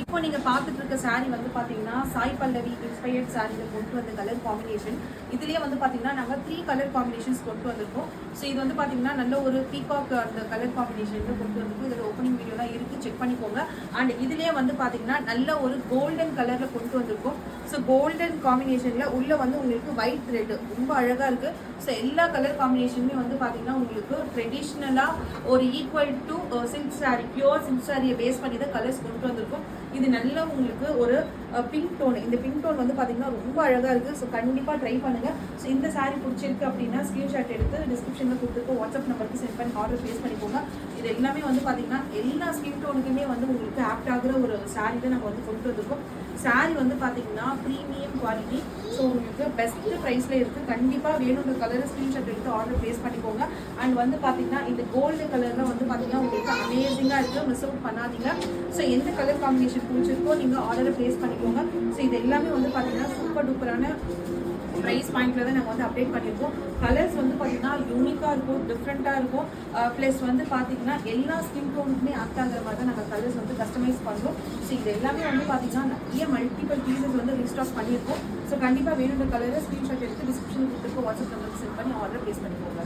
இப்போ நீங்கள் பார்த்துட்டு இருக்க சாரீ வந்து பார்த்தீங்கன்னா சாய் பல்லவி இன்ஸ்பயர்ட் சாரியில் கொண்டு வந்த கலர் காம்பினேஷன். இதுலேயே வந்து பார்த்தீங்கன்னா நாங்கள் 3 கலர் காம்பினேஷன்ஸ் கொண்டு வந்திருக்கோம். ஸோ இது வந்து பார்த்தீங்கன்னா நல்ல ஒரு பீகாக் அந்த கலர் காம்பினேஷனில் கொண்டு வந்திருக்கோம். இதோட ஓப்பனிங் வீடியோலாம் இருக்குது, செக் பண்ணிக்கோங்க. அண்ட் இதுலேயே வந்து பார்த்தீங்கன்னா நல்ல ஒரு கோல்டன் கலரில் கொண்டு வந்திருக்கோம். ஸோ கோல்டன் காம்பினேஷனில் உள்ளே வந்து உங்களுக்கு ஒயிட் த்ரெட் ரொம்ப அழகாக இருக்குது. ஸோ எல்லா கலர் காம்பினேஷனுமே வந்து பார்த்தீங்கன்னா உங்களுக்கு ட்ரெடிஷ்னலாக ஒரு equal to silk sari, pure silk சாரியை பேஸ் பண்ணி தான் கலர்ஸ் கொண்டு வந்திருக்கும். இது நல்ல உங்களுக்கு ஒரு பிங்க் டோன். இந்த பிங்க் டோன் வந்து பார்த்தீங்கன்னா ரொம்ப அழகாக இருக்குது. ஸோ கண்டிப்பாக ட்ரை பண்ணுங்கள். ஸோ இந்த சாரீ பிடிச்சிருக்கு அப்படின்னா ஸ்க்ரீன்ஷாட் எடுத்து டிஸ்கிரிப்ஷனில் கொடுத்துருக்கோம், வாட்ஸ்அப் நம்பருக்கு சென்ட் பண்ணி ஆர்டர் ப்ளேஸ் பண்ணிக்கோங்க. இது எல்லாமே வந்து பார்த்தீங்கன்னா எல்லா ஸ்கின் டோனுக்குமே வந்து உங்களுக்கு ஆப்ட் ஆகிற ஒரு சாரீ தான் நம்ம வந்து கொண்டு வந்திருக்கோம். சாரீ வந்து பார்த்தீங்கன்னா ப்ரீமியம் குவாலிட்டி. ஸோ உங்களுக்கு பெஸ்ட் ப்ரைஸில் இருக்குது. கண்டிப்பாக வேணுன்ற கலரை ஸ்க்ரீன்ஷாட் எடுத்து ஆர்டர் ப்ளேஸ் பண்ணிக்கோங்க. அண்ட் வந்து பார்த்தீங்கன்னா இந்த கோல்டு கலரில் வந்து பார்த்தீங்கன்னா உங்களுக்கு அமேசிங்காக இருக்குது, மிஸ் அவுட் பண்ணாதீங்க. ஸோ எந்த கலர் காம்பினேஷன் பிடிச்சிருக்கோ நீங்கள் ஆர்டரை ப்ளேஸ் பண்ணிக்கோங்க. ஸோ இது எல்லாமே வந்து பார்த்தீங்கன்னா சூப்பர் டூப்பரான ப்ரைஸ் பாயிண்டில் தான் நாங்கள் வந்து அப்டேட் பண்ணியிருக்கோம். கலர்ஸ் வந்து பார்த்தீங்கன்னா யூனிக்காக இருக்கும், டிஃப்ரெண்ட்டாக இருக்கும். ப்ளஸ் வந்து பார்த்தீங்கன்னா எல்லா ஸ்கின் டோனுக்குமே ஆக்ட் ஆகிற மாதிரி தான் நாங்கள் கலர்ஸ் வந்து கஸ்டமைஸ் பண்ணுறோம். ஸோ இது எல்லாமே வந்து பார்த்தீங்கன்னா நிறைய மல்டிபிள் பீசஸ் வந்து ரீஸ்டாக் பண்ணியிருக்கோம். ஸோ கண்டிப்பாக வேணுன்ற கலரை ஸ்க்ரீன்ஷாட் எடுத்து டிஸ்கிரிப்ஷனில் கொடுத்துருக்கோம், வாட்ஸ்அப் நம்பருக்கு சென்ட் பண்ணி ஆர்டர் ப்ளேஸ் பண்ணிக்கோங்க.